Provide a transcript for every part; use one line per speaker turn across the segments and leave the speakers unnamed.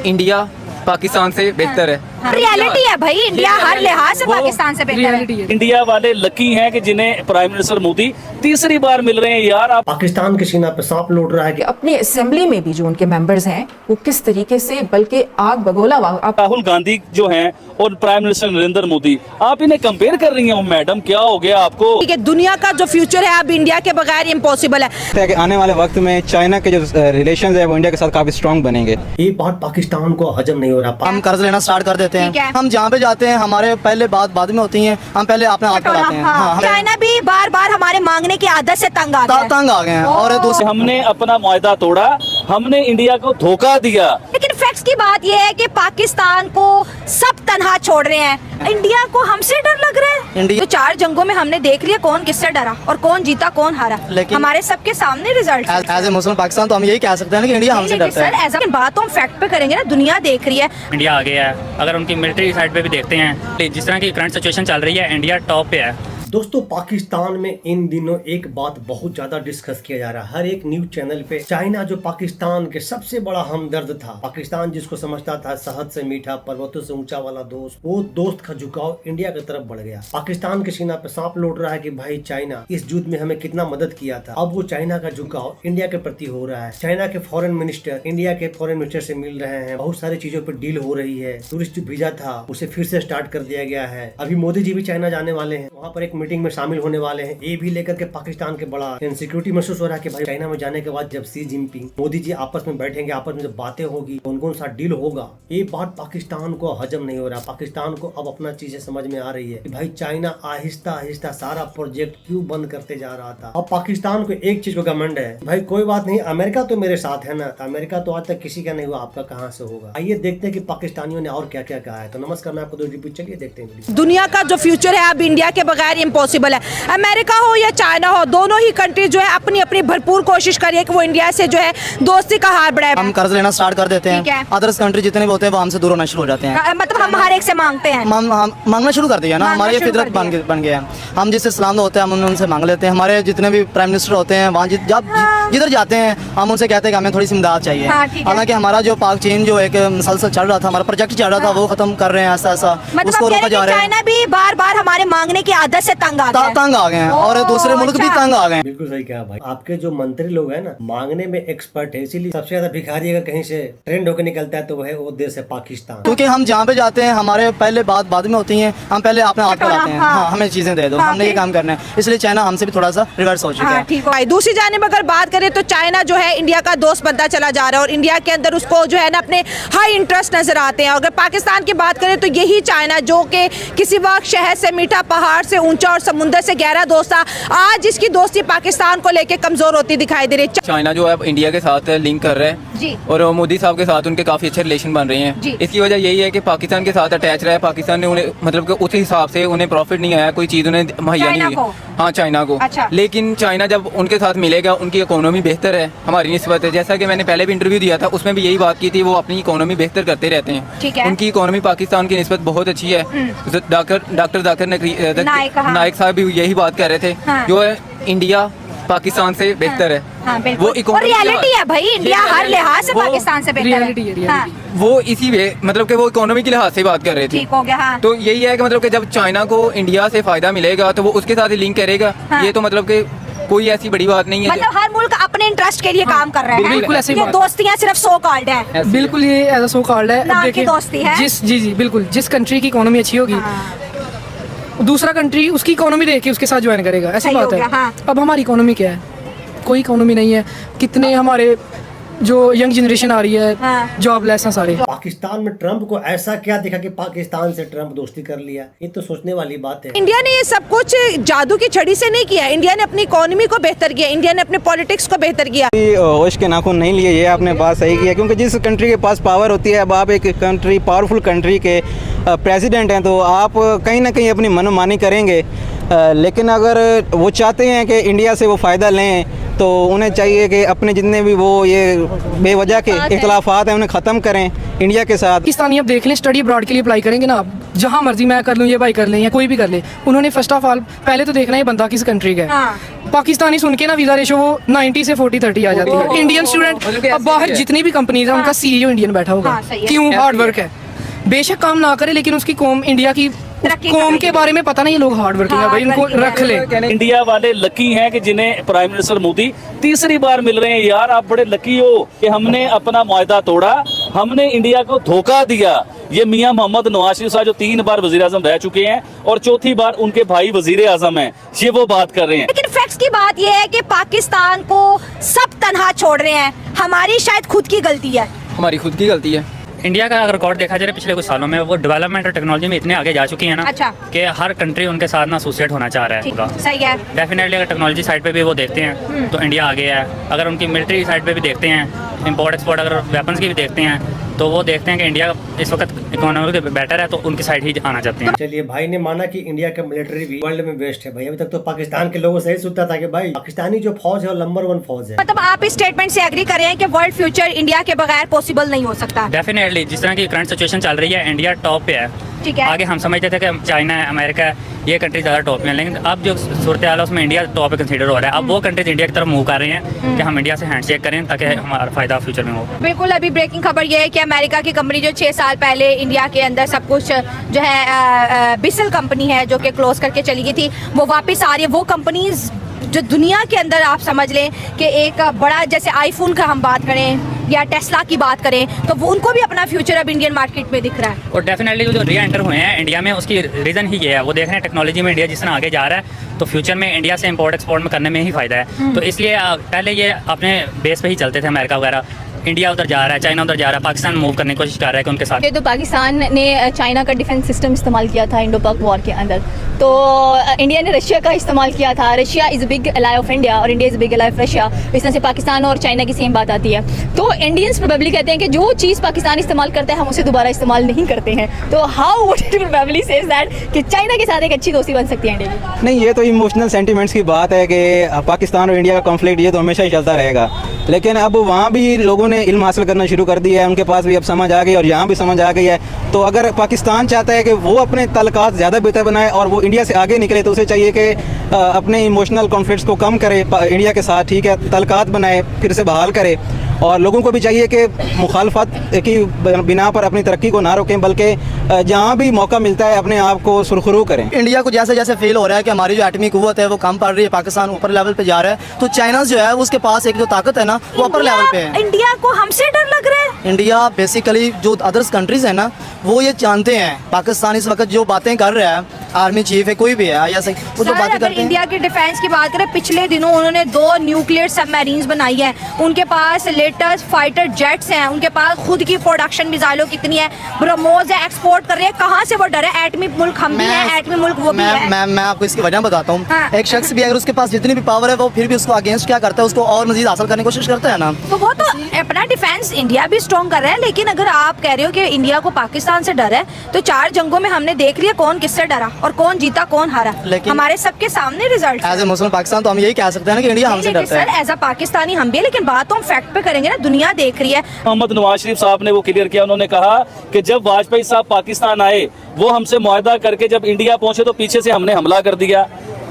India Pakistan से बेहतर है।
रियलिटी है भाई, इंडिया हर लिहाज से पाकिस्तान से बेहतर है।
इंडिया वाले लकी हैं कि जिन्हें प्राइम मिनिस्टर मोदी तीसरी बार मिल रहे हैं। यार आप
पाकिस्तान के सीना पे सांप लौट रहा है कि
अपने असेंबली में भी जो उनके मेंबर्स हैं वो किस तरीके से बल्कि आग बगोला आप
राहुल गांधी जो हैं और प्राइम मिनिस्टर नरेंद्र मोदी, आप इन्हें कंपेयर कर रही हैं। मैडम क्या हो गया आपको?
ठीक है, दुनिया का जो फ्यूचर है अब इंडिया के बगैर इम्पॉसिबल है।
कि आने वाले वक्त में चाइना के जो रिलेशंस है वो इंडिया के साथ काफी स्ट्रांग बनेंगे।
ये बात पाकिस्तान को हजम नहीं हो रहा।
हम कर्ज लेना स्टार्ट कर देते
ठीक है।
हैं। हम जहाँ पे जाते हैं हमारे पहले बात बाद में होती है, हम पहले अपने हाथ बढ़ाते हैं। हाँ,
चाइना भी बार बार हमारे मांगने की आदत से तंग आ गया है।
तंग आ गए हैं। और दूसरे
हमने अपना मुआहदा तोड़ा, हमने इंडिया को धोखा दिया।
लेकिन फैक्ट्स की बात यह है कि पाकिस्तान को सब तनहा छोड़ रहे हैं, इंडिया को हमसे डर लग रहा है।
इंडिया-
तो 4 जंगों में हमने देख लिया कौन किससे डरा और कौन जीता कौन हारा।
लेकिन-
हमारे सबके सामने रिजल्ट
एज ए मुस्लिम पाकिस्तान तो हम यही कह सकते हैं कि इंडिया हमसे डरता है।
ऐसा बात तो हम फैक्ट पे करेंगे ना, दुनिया देख रही है।
इंडिया आगे है। अगर उनकी मिलिट्री साइड पे भी देखते हैं, जिस तरह की करंट सिचुएशन चल रही है, इंडिया टॉप पे है।
दोस्तों, पाकिस्तान में इन दिनों एक बात बहुत ज्यादा डिस्कस किया जा रहा है हर एक न्यूज चैनल पे। चाइना जो पाकिस्तान के सबसे बड़ा हमदर्द था, पाकिस्तान जिसको समझता था शहद से मीठा पर्वतों से ऊंचा वाला दोस्त, वो दोस्त का झुकाव इंडिया की तरफ बढ़ गया। पाकिस्तान के सीना पे सांप लौट रहा है कि भाई चाइना इस युद्ध में हमें कितना मदद किया था। अब वो चाइना का झुकाव इंडिया के प्रति हो रहा है। चाइना के फॉरेन मिनिस्टर इंडिया के फॉरेन मिनिस्टर से मिल रहे हैं, बहुत सारी चीजों पर डील हो रही है। टूरिस्ट वीजा था उसे फिर से स्टार्ट कर दिया गया है। अभी मोदी जी भी चाइना जाने वाले हैं, वहाँ पर एक मीटिंग में शामिल होने वाले हैं। ये भी लेकर के पाकिस्तान के बड़ा इनसिक्योरिटी महसूस हो रहा है कि भाई चाइना में जाने के बाद जब शी जिनपिंग मोदी जी आपस में बैठेंगे, आपस में जब बातें होगी, कौन कौन सा डील होगा, ये बात पाकिस्तान को हजम नहीं हो रहा। पाकिस्तान को अब अपना चीजें समझ में आ रही है कि भाई चाइना आहिस्ता आहिस्ता सारा प्रोजेक्ट क्यों बंद करते जा रहा था। अब पाकिस्तान को एक चीज को घमंड है, भाई कोई बात नहीं, अमेरिका तो मेरे साथ है ना। तो अमेरिका तो आज तक किसी का नहीं हुआ, आपका कहाँ से होगा। आइए देखते हैं कि पाकिस्तानियों ने और क्या क्या कहा है। तो नमस्कार, मैं आपको चलिए देखते हैं।
दुनिया का जो फ्यूचर है अब इंडिया के बगैर इम्पॉसिबल है। अमेरिका हो या चाइना हो, दोनों ही कंट्री जो है अपनी अपनी भरपूर कोशिश करिए कि वो इंडिया से जो है दोस्ती का हाथ बढ़ाए।
हम कर्ज लेना स्टार्ट कर देते
ठीक है।
हैं। अदर्स कंट्री जितने भी होते हैं वो हमसे दूर होना शुरू हो जाते हैं।
मतलब हम हर एक से मांगते हैं,
मांगना शुरू कर दिया ना,
मांगना
हमारा ये
शुरू
फितरत
कर
बन गया है। हम जिससे सलाम होते हैं हम उनसे मांग लेते हैं। हमारे जितने भी प्राइम मिनिस्टर होते हैं वहाँ जिधर जाते हैं हम उनसे कहते हैं कि हमें थोड़ी सी इमदाद चाहिए।
हाँ, ठीक है।
हालांकि हमारा जो पाक चीन जो एक मसलसल चल रहा था, हमारा प्रोजेक्ट चल रहा था, वो खत्म कर रहे हैं ऐसा ऐसा, उसको रोका जा रहा है।
चाइना भी बार बार हमारे मांगने की आदत से तंग आ
गए हैं और दूसरे मुल्क भी तंग आ गए हैं।
बिल्कुल सही कहा भाई। आपके जो मंत्री लोग हैं ना, मांगने में एक्सपर्ट है। इसीलिए सबसे ज्यादा भिखारी अगर कहीं से ट्रेंड होकर निकलता है तो वह है वो देश है पाकिस्तान।
क्योंकि हम जहाँ पे जाते हैं हमारे पहले बात बाद में होती है, हम पहले अपने हाथ बढ़ाते हैं। हाँ, हमें चीजें दे दो, हमने ये काम करना है। इसलिए चाइना हमसे भी थोड़ा सा रिवर्स हो चुका है।
ठीक है। दूसरी जानिब अगर बात करें तो चाइना जो है इंडिया का दोस्त बनता चला जा रहा है और इंडिया के अंदर उसको जो है ना अपने हाई इंटरेस्ट नजर आते हैं। अगर पाकिस्तान की बात करें तो यही चाइना जो कि किसी वक्त शहर से मीठा, पहाड़ से ऊंचा और समुद्र से गहरा दोस्त था, आज इसकी दोस्ती पाकिस्तान को लेके कमजोर होती दिखाई दे रही है।
चाइना जो है इंडिया के साथ लिंक कर रहा है
जी।
और मोदी साहब के साथ उनके काफी अच्छे रिलेशन बन रहे हैं।
जी।
इसकी वजह यही है कि पाकिस्तान के साथ अटैच रहा है। पाकिस्तान ने उन्हें मतलब कि उस हिसाब से उन्हें प्रॉफिट नहीं आया, कोई चीज उन्हें मुहैया नहीं हुई। हाँ, चाइना को।
अच्छा।
लेकिन चाइना जब उनके साथ मिलेगा, उनकी इकोनॉमी बेहतर है हमारी निस्बत है। जैसा कि मैंने पहले भी इंटरव्यू दिया था, उसमें भी यही बात की थी, वो अपनी इकोनॉमी बेहतर करते रहते हैं।
ठीक है।
उनकी इकोनॉमी पाकिस्तान की निस्बत बहुत अच्छी है। डॉक्टर जाकिर नाइक साहब भी यही बात कर रहे थे।
हाँ।
जो है इंडिया पाकिस्तान से बेहतर है।
हाँ,
वो
रियलिटी है भाई, इंडिया हर लिहाज से पाकिस्तान से बेहतर है। हाँ।
वो इसी वे मतलब कि वो इकोनॉमी के लिहाज से बात कर रहे थे।
ठीक हो गया। हाँ।
तो यही है कि मतलब कि जब चाइना को इंडिया से फायदा मिलेगा तो वो उसके साथ ही लिंक करेगा।
हाँ।
ये तो मतलब कि कोई ऐसी बड़ी बात नहीं है।
मतलब हर मुल्क अपने इंटरेस्ट के लिए काम कर रहे हैं।
बिल्कुल ऐसी
ये
बात।
दोस्तियां सिर्फ सो कॉल्ड है।
बिल्कुल ये एज सो कॉल्ड है।
नाम की दोस्ती है।
जी बिल्कुल, जिस कंट्री की इकोनॉमी अच्छी होगी दूसरा कंट्री उसकी इकोनॉमी देख के उसके साथ ज्वाइन करेगा, ऐसी
सही
बात
हो
है।
गया। हाँ।
अब हमारी इकोनॉमी क्या है? कोई इकोनॉमी नहीं है। कितने हमारे जो यंग जनरेशन आ रही है
हाँ।
जॉबलेस हैं सारे।
पाकिस्तान में ट्रंप को ऐसा क्या दिखा कि पाकिस्तान से ट्रंप दोस्ती कर लिया? ये तो सोचने वाली बात है।
इंडिया ने ये सब कुछ जादू की छड़ी से नहीं किया। इंडिया ने अपनी इकोनॉमी को बेहतर किया, इंडिया ने अपने पॉलिटिक्स को बेहतर किया।
ओश के नाखून नहीं लिए, ये आपने बात सही की है। क्योंकि जिस कंट्री के पास पावर होती है, अब आप एक कंट्री पावरफुल कंट्री के प्रेसिडेंट हैं तो आप कहीं ना कहीं अपनी मनमानी करेंगे। लेकिन अगर वो चाहते हैं कि इंडिया से वो फ़ायदा लें तो उन्हें चाहिए कि अपने जितने भी वो ये बेवजह के इख्तलाफात हैं उन्हें ख़त्म करें इंडिया के साथ।
पाकिस्तानी अब देख लें, स्टडी अब्रॉड के लिए अप्लाई करेंगे ना, जहाँ मर्जी मैं कर लूँ, ये भाई कर लें या कोई भी कर ले, उन्होंने फर्स्ट ऑफ ऑल पहले तो देखना है बंदा किस कंट्री का है। पाकिस्तानी सुन के ना वीज़ा रेशो वो 90 से 40-30 आ जाती है। इंडियन स्टूडेंट अब बाहर जितनी भी कंपनीज है उनका सीईओ इंडियन बैठा होगा।
हाँ, सही है।
क्यों? हार्ड वर्क है, बेशक काम ना करे लेकिन उसकी कौम इंडिया की
तरक्की
कौम
करेगी।
के बारे में पता नहीं, ये लोग हार्ड वर्किंग है भाई, इनको रख ले।
इंडिया वाले लकी हैं कि जिन्हें प्राइम मिनिस्टर मोदी तीसरी बार मिल रहे हैं। यार आप बड़े लकी हो कि हमने अपना मुआहदा तोड़ा, हमने इंडिया को धोखा दिया। ये मियां मोहम्मद नवाज शरीफ साहब जो 3 बार वजीर आजम रह चुके हैं और चौथी बार उनके भाई वजीर आजम हैं, ये वो बात कर रहे हैं।
लेकिन फैक्ट्स की बात यह है कि पाकिस्तान को सब तनहा छोड़ रहे हैं, हमारी शायद खुद की गलती है।
हमारी खुद की गलती है।
इंडिया का अगर रिकॉर्ड देखा जाए पिछले कुछ सालों में, वो डेवलपमेंट और टेक्नोलॉजी में इतने आगे जा चुकी है ना
अच्छा।
कि हर कंट्री उनके साथ ना एसोसिएट होना चाह रहा है
ठीक,
पूरा।
सही है।
डेफिनेटली अगर टेक्नोलॉजी साइड पे भी वो देखते हैं तो इंडिया आगे है। अगर उनकी मिलिट्री साइड पे भी देखते हैं, इंपोर्ट एक्सपोर्ट अगर वेपन्स की भी देखते हैं, तो वो देखते हैं कि इंडिया इस वक्त इकोनॉमी बेटर है तो उनकी साइड ही आना चाहते हैं।
चलिए भाई ने माना कि इंडिया का मिलिट्री भी वर्ल्ड में बेस्ट है। भाई अभी तक तो पाकिस्तान के लोगों से ही सुनता था कि भाई पाकिस्तानी जो फौज है वो नंबर 1 फौज है।
मतलब आप इस स्टेटमेंट से एग्री कर रहे हैं कि वर्ल्ड फ्यूचर इंडिया के बगैर पॉसिबल नहीं हो सकता।
डेफिनेटली जिस तरह की करंट सिचुएशन चल रही है, इंडिया टॉप पे है।
ठीक है।
आगे हम समझते थे कि चाइना है, अमेरिका है, ये कंट्री ज़्यादा टॉप में है, लेकिन अब जो सूरत हाल है उसमें इंडिया टॉप पे कंसीडर हो रहा है। अब वो कंट्रीज इंडिया की तरफ मूव कर रहे हैं कि हम इंडिया से हैंडशेक करें ताकि हमारा फायदा फ्यूचर में हो।
बिल्कुल, अभी ब्रेकिंग खबर ये है कि अमेरिका की कंपनी जो 6 साल पहले इंडिया के अंदर सब कुछ जो है बिसल कंपनी है जो कि क्लोज करके चली गई थी, वो वापस आ रही है। वो कंपनीज जो दुनिया के अंदर आप समझ लें कि एक बड़ा, जैसे आईफोन का हम बात करें या टेस्ला की बात करें, तो वो उनको भी अपना फ्यूचर अब इंडियन मार्केट में दिख रहा है।
और डेफिनेटली जो री एंटर हुए हैं इंडिया में, उसकी रीज़न ही ये है, वो देख रहे हैं टेक्नोलॉजी में इंडिया जिस तरह आगे जा रहा है तो फ्यूचर में इंडिया से इंपोर्ट एक्सपोर्ट में करने में ही फ़ायदा है। तो इसलिए पहले ये अपने बेस पे ही चलते थे, अमेरिका वगैरह। इंडिया उधर जा रहा है, चाइना उधर जा रहा है, पाकिस्तान मूव करने की कोशिश कर रहा है कि उनके साथ।
तो पाकिस्तान ने चाइना का डिफेंस सिस्टम इस्तेमाल किया था इंडो पाक वॉर के अंदर, तो इंडिया ने रशिया का इस्तेमाल किया था। Russia is big ally of India और India is big ally of Russia. इस तरह से पाकिस्तान और चाइना की सेम बात आती है। तो इंडियंस प्रोबेबली कहते हैं कि जो चीज़ पाकिस्तान इस्तेमाल करता है हम उसे दोबारा इस्तेमाल नहीं करते हैं। तो how would it probably says that कि चाइना के साथ एक अच्छी दोस्ती बन सकती है इंडिया की?
नहीं, ये तो इमोशनल सेंटिमेंट्स की बात है कि पाकिस्तान और इंडिया का कॉन्फ्लिक्ट ये तो हमेशा ही चलता रहेगा, लेकिन अब वहाँ भी लोगों ने इल्म हासिल करना शुरू कर दिया है, उनके पास भी अब समझ आ गई और यहाँ भी समझ आ गई है। तो अगर पाकिस्तान चाहता है कि वो अपने तल्लुकात ज़्यादा बेहतर बनाए और वो इंडिया से आगे निकले, तो उसे चाहिए कि अपने इमोशनल कॉन्फ्लिक्ट्स को कम करे इंडिया के साथ, ठीक है, तल्लुकात बनाए, फिर से बहाल करे। और लोगों को भी चाहिए कि मुखालफत की बिना पर अपनी तरक्की को ना रोकें, बल्कि जहाँ भी मौका मिलता है अपने आप को सुरखरू करें।
इंडिया को जैसे जैसे फील हो रहा है कि हमारी जो एटमी कुव्वत है वो कम पड़ रही है, पाकिस्तान ऊपर लेवल पे जा रहा है, तो चाइना जो है उसके पास एक जो ताकत है ना वो अपर लेवल पे है।
इंडिया को हमसे डर लग रहा है।
इंडिया बेसिकली जो अदर्स कंट्रीज है ना वो ये जानते हैं पाकिस्तान इस वक्त जो बातें कर रहा है, आर्मी चीफ है कोई भी है या सही, वो जो
सर,
बातें
अगर
करते हैं।
इंडिया की डिफेंस की बात करें, पिछले दिनों उन्होंने 2 न्यूक्लियर सबमरीन्स बनाई है, उनके पास लेटेस्ट फाइटर जेट्स हैं, उनके पास खुद की प्रोडक्शन मिसाइलों कितनी है, ब्रह्मोस है, एक्सपोर्ट कर रहे हैं। कहाँ से वो डर है? एटमी मुल्क हम भी हैं, एटमी मुल्क वो भी है।
मैं आपको इसकी वजह बताता हूँ।
हाँ।
एक शख्स भी अगर उसके पास जितनी भी पावर है वो फिर भी उसको अगेंस्ट क्या करता है, उसको और मजीद हासिल करने की कोशिश करता है ना।
तो वो तो अपना डिफेंस इंडिया भी स्ट्रॉन्ग कर रहा है, लेकिन अगर आप कह रहे हो कि इंडिया को पाकिस्तान से डर है, तो 4 जंगों में हमने देख लिया कौन किससे डरा और कौन जीता कौन हारा।
लेकिन
हमारे सबके सामने रिजल्ट।
एज ए मुस्लिम पाकिस्तान तो हम यही कह सकते हैं ना कि इंडिया हमसे डरता है।
सर, एज अ पाकिस्तानी हम भी, लेकिन बात तो हम फैक्ट पे करेंगे ना, दुनिया देख रही है।
मोहम्मद नवाज शरीफ साहब ने वो क्लियर किया, उन्होंने कहा कि जब वाजपेयी साहब पाकिस्तान आए वो हमसे मुआहदा करके जब इंडिया पहुंचे तो पीछे से हमने हमला कर दिया,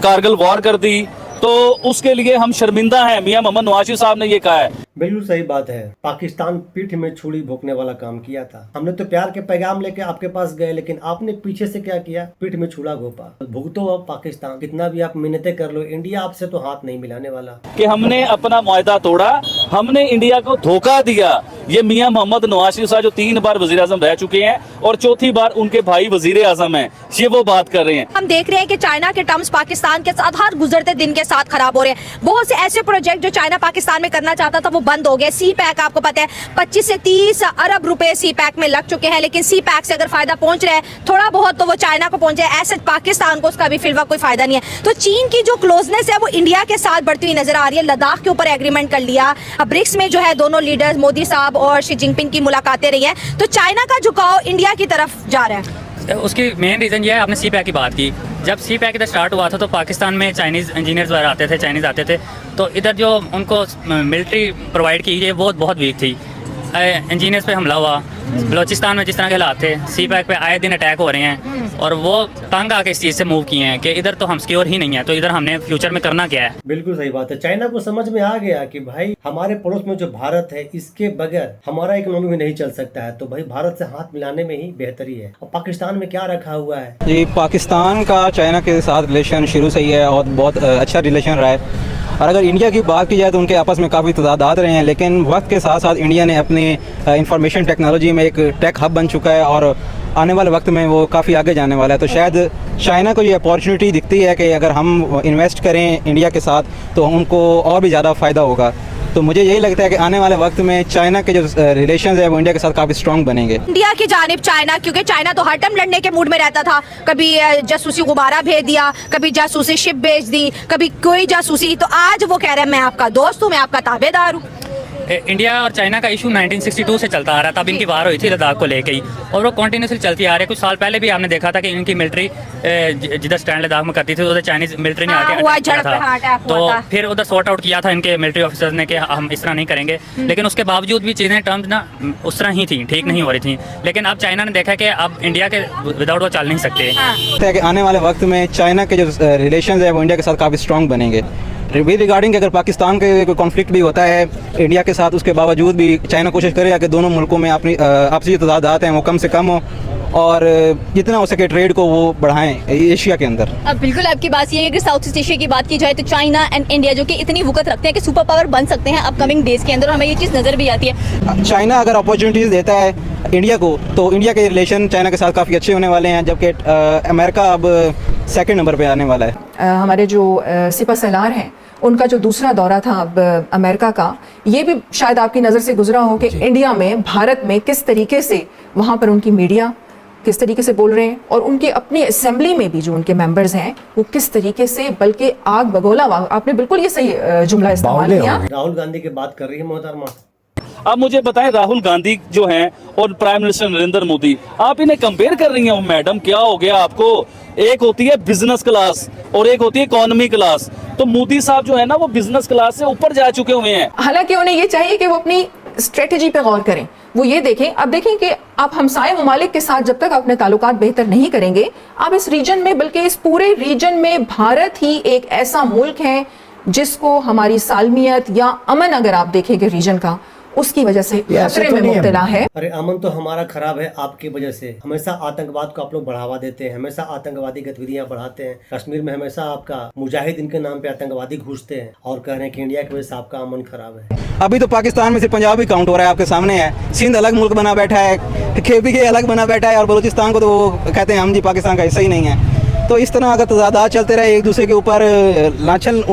कारगिल वॉर कर दी, तो उसके लिए हम शर्मिंदा हैं। मियां मोहम्मद नवाज शरीफ साहब ने ये कहा है।
बिल्कुल सही बात है। पाकिस्तान पीठ में छुरी भोंकने वाला काम किया था। हमने तो प्यार के पैगाम लेके आपके पास गए, लेकिन आपने पीछे से क्या किया? पीठ में छुरा घोपा। भुगतो अब पाकिस्तान, कितना भी आप मिन्नतें कर लो, इंडिया आपसे तो हाथ नहीं मिलाने वाला।
कि हमने अपना मुआहदा तोड़ा, हमने इंडिया को धोखा दिया। ये मियां मोहम्मद नवाज शरीफ साहब जो 3 बार वजीर आजम रह चुके हैं और चौथी बार उनके भाई वजीर आजम हैं, ये वो बात कर रहे हैं।
हम देख रहे हैं कि चाइना के टर्म्स पाकिस्तान के साथ हर गुजरते दिन के साथ खराब हो रहे हैं। बहुत से ऐसे प्रोजेक्ट जो चाइना पाकिस्तान में करना चाहता था वो बंद हो गए। सी पैक आपको पता है 25 से 30 अरब रुपए सी पैक में लग चुके हैं, लेकिन सी पैक से अगर फायदा पहुंच रहा है थोड़ा बहुत तो वो चाइना को पहुंचे, ऐसे पाकिस्तान को उसका भी फिलहाल कोई फायदा नहीं है। तो चीन की जो क्लोजनेस है वो इंडिया के साथ बढ़ती हुई नजर आ रही है। लद्दाख के ऊपर एग्रीमेंट कर लिया, अब ब्रिक्स में जो है दोनों लीडर्स मोदी साहब और शी जिनपिंग की मुलाकातें रही है, तो चाइना का झुकाव इंडिया की तरफ जा रहा है।
उसकी मेन रीज़न ये है, आपने सी पैक की बात की, जब सी पैक इधर स्टार्ट हुआ था तो पाकिस्तान में चाइनीज़ इंजीनियर्स वगैरह आते थे, चाइनीज़ आते थे, तो इधर जो उनको मिलिट्री प्रोवाइड की गई वो बहुत वीक थी। इंजीनियर्स पे हमला हुआ, बलोचिस्तान में जिस तरह के हालात थे, सी पैक पे आए दिन अटैक हो रहे हैं और वो तंग आके इस चीज़ से मूव किए हैं कि इधर तो हम सिक्योर ही नहीं है, तो इधर हमने फ्यूचर में करना क्या है।
बिल्कुल सही बात है। चाइना को समझ में आ गया कि भाई हमारे पड़ोस में जो भारत है, इसके बगैर हमारा इकोनॉमी भी नहीं चल सकता है, तो भाई भारत से हाथ मिलाने में ही बेहतरी है। और पाकिस्तान में क्या रखा हुआ है?
जी, पाकिस्तान का चाइना के साथ रिलेशन शुरू से ही है और बहुत अच्छा रिलेशन रहा है। और अगर इंडिया की बात की जाए तो उनके आपस में काफ़ी तदादात रहे हैं, लेकिन वक्त के साथ साथ इंडिया ने अपनी इंफॉर्मेशन टेक्नोलॉजी में एक टेक हब बन चुका है और आने वाले वक्त में वो काफ़ी आगे जाने वाला है। तो शायद चाइना को ये अपॉर्चुनिटी दिखती है कि अगर हम इन्वेस्ट करें इंडिया के साथ तो उनको और भी ज़्यादा फ़ायदा होगा। तो मुझे यही लगता है कि आने वाले वक्त में चाइना के जो रिलेशंस है वो इंडिया के साथ काफ़ी स्ट्रॉन्ग बनेंगे।
इंडिया की जानिब चाइना, क्योंकि चाइना तो हर टाइम लड़ने के मूड में रहता था, कभी जासूसी गुब्बारा भेज दिया, कभी जासूसी शिप भेज दी, कभी कोई जासूसी, तो आज वो कह रहे हैं मैं आपका दोस्त हूँ, मैं आपका ताबेदार हूँ।
इंडिया और चाइना का इशू 1962 से चलता आ रहा था, तब इनकी वार हुई थी लद्दाख को लेके ही, और वो कंटिन्यूसली चलती आ रही है। कुछ साल पहले भी आपने देखा था कि इनकी मिलिट्री जिधर स्टैंड लद्दाख में करती थी उधर चाइनीज मिलिट्री ने आके अटैक किया था, तो फिर उधर सॉर्ट आउट किया था इनके मिलिट्री ऑफिसर्स ने कि हम इस तरह नहीं करेंगे, लेकिन उसके बावजूद भी चीज़ें टर्म्स ना उस तरह ही थी, ठीक नहीं हो रही थी। लेकिन अब चाइना ने देखा कि अब इंडिया के विदाउट वो चल नहीं सकते।
आने वाले वक्त में चाइना के जो रिलेशंस है वो इंडिया के साथ काफ़ी स्ट्रॉन्ग बनेंगे। रिगार्डिंग अगर पाकिस्तान के कोई कॉन्फ्लिक्ट भी होता है इंडिया के साथ, उसके बावजूद भी चाइना कोशिश करेगा कि दोनों मुल्कों में अपनी आपसी जो तदादात हैं वो कम से कम हो और जितना हो सके ट्रेड को वो बढ़ाएं एशिया के अंदर।
अब बिल्कुल आपकी बात ये है कि साउथ ईस्ट एशिया की बात की जाए तो चाइना एंड इंडिया जो कि इतनी वक़्त रखते हैं कि सुपर पावर बन सकते हैं अपकमिंग डेज के अंदर, हमें ये चीज़ नज़र भी आती है।
चाइना अगर अपॉर्चुनिटीज़ देता है इंडिया को तो इंडिया के रिलेशन चाइना के साथ काफ़ी अच्छे होने वाले हैं, जबकि अमेरिका अब सेकंड नंबर पे आने वाला है।
हमारे जो सिपा सलार हैं उनका जो दूसरा दौरा था अब अमेरिका का, ये भी शायद आपकी नज़र से गुजरा हो कि इंडिया में, भारत में किस तरीके से वहाँ पर उनकी मीडिया किस तरीके से बोल रहे हैं और उनके अपनी असेंबली में भी जो उनके मेंबर्स हैं वो किस तरीके से, बल्कि आग बगोला, आपने बिल्कुल ये सही जुमला इस्तेमाल किया।
राहुल गांधी की बात कर रही है मोहतरमा।
अब मुझे बताएं, राहुल गांधी जो हैं और प्राइम मिनिस्टर नरेंद्र मोदी, आप इन्हें कंपेयर कर रही हैं। मैडम क्या हो गया आपको? एक होती है बिजनेस क्लास और एक होती है इकोनॉमी क्लास, तो मोदी साहब जो है ना वो बिजनेस क्लास से ऊपर जा चुके हुए हैं।
हालांकि उन्हें ये चाहिए कि वो अपनी स्ट्रेटेजी पे गौर करें, वो ये देखें, अब देखें कि आप हमसाये ममालिक के साथ जब तक अपने ताल्लुकात बेहतर नहीं करेंगे, आप इस रीजन में, बल्कि इस पूरे रीजन में भारत ही एक ऐसा मुल्क है जिसको हमारी सालमियत या अमन, अगर आप देखेंगे रीजन का, उसकी वजह से खतरे में मुब्तला है।
अरे अमन तो हमारा खराब है आपकी वजह से। हमेशा आतंकवाद को आप लोग बढ़ावा देते हैं, हमेशा आतंकवादी गतिविधियां बढ़ाते हैं। कश्मीर में हमेशा आपका मुजाहिद इनके नाम पे आतंकवादी घुसते हैं और कह रहे हैं कि इंडिया की वजह से आपका अमन खराब है।
अभी तो पाकिस्तान में सिर्फ पंजाब ही काउंट हो रहा है, आपके सामने है। सिंध अलग मुल्क बना बैठा है, KPK अलग बना बैठा है और बलूचिस्तान को तो वो कहते हैं हम जी पाकिस्तान का हिस्सा ही नहीं है। तो इस तरह अगर तजादात चलते रहे, एक दूसरे के ऊपर लाछन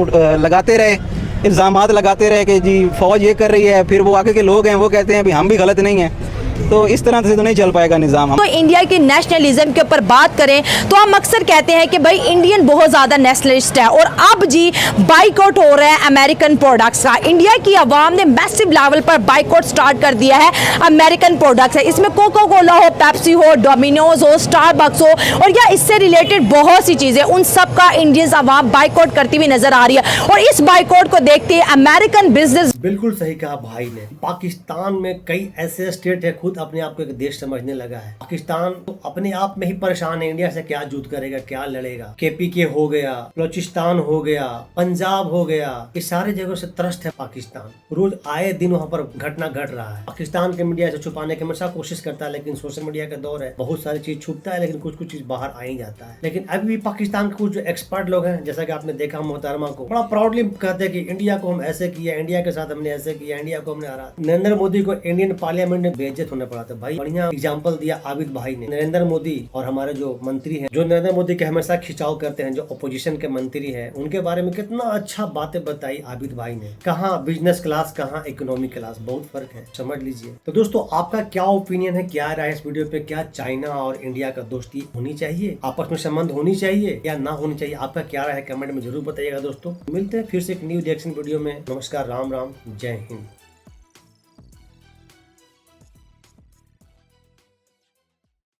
लगाते रहे, इल्ज़ामात लगाते रहे कि जी फ़ौज ये कर रही है, फिर वो आगे के लोग हैं वो कहते हैं भी हम भी गलत नहीं हैं, तो इस तरह से तो नहीं चल पाएगा निज़ाम।
तो इंडिया की नेशनलिज्म के ऊपर बात करें तो हम अक्सर कहते हैं कि भाई इंडियन बहुत ज़्यादा नेशनलिस्ट है और अब जी बाइकआउट हो रहा है अमेरिकन प्रोडक्ट्स का। इंडिया की आवाम ने मैसिव लेवल पर बाइकआउट स्टार्ट कर दिया है अमेरिकन प्रोडक्ट्स है, इसमें कोका कोला हो, पेप्सी हो, डोमिनोज हो, स्टारबक्स हो और या इससे रिलेटेड बहुत सी चीज़ें, उन सब का इंडियन आवाम बाइकआउट करती हुई नजर आ रही है। और इस बाइकआउट को देखते हैं अमेरिकन बिजनेस,
बिल्कुल सही कहा भाई ने। पाकिस्तान में कई ऐसे स्टेट है खुद अपने आप को एक देश समझने लगा है। पाकिस्तान तो अपने आप में ही परेशान है, इंडिया से क्या जूझ करेगा, क्या लड़ेगा। KPK हो गया, बलूचिस्तान हो गया, पंजाब हो गया, ये सारे जगहों से त्रस्त है पाकिस्तान। रोज आए दिन वहाँ पर घटना घट रहा है। पाकिस्तान के मीडिया से छुपाने की हमेशा कोशिश करता है, लेकिन सोशल मीडिया का दौर है, बहुत सारी चीज छुपता है, लेकिन कुछ कुछ चीज बाहर आ ही जाता है। लेकिन अभी भी पाकिस्तान के कुछ जो एक्सपर्ट लोग हैं, जैसा कि आपने देखा मोहतरमा को बड़ा प्राउडली कहते हैं कि इंडिया को हम ऐसे किया, इंडिया के साथ हमने ऐसे किया, इंडिया को हमने हरा। नरेंद्र मोदी को इंडियन पार्लियामेंट में बेइज्जत होना पड़ा था भाई। बढ़िया एग्जाम्पल दिया आबिद भाई ने। नरेंद्र मोदी और हमारे जो मंत्री हैं, जो नरेंद्र मोदी के हमेशा खिंचाव करते हैं, जो अपोजिशन के मंत्री हैं, उनके बारे में कितना अच्छा बातें बताई आबिद भाई ने। कहाँ बिजनेस क्लास, कहाँ इकोनॉमी क्लास, बहुत फर्क है, समझ लीजिए। तो दोस्तों आपका क्या ओपिनियन है, क्या राय इस वीडियो पे? क्या चाइना और इंडिया का दोस्ती होनी चाहिए, आपस में संबंध होनी चाहिए या ना होनी चाहिए? आपका क्या राय है कमेंट में जरूर बताइएगा दोस्तों। मिलते हैं फिर से एक न्यू रिएक्शन वीडियो में। नमस्कार, राम राम, जय हिंद।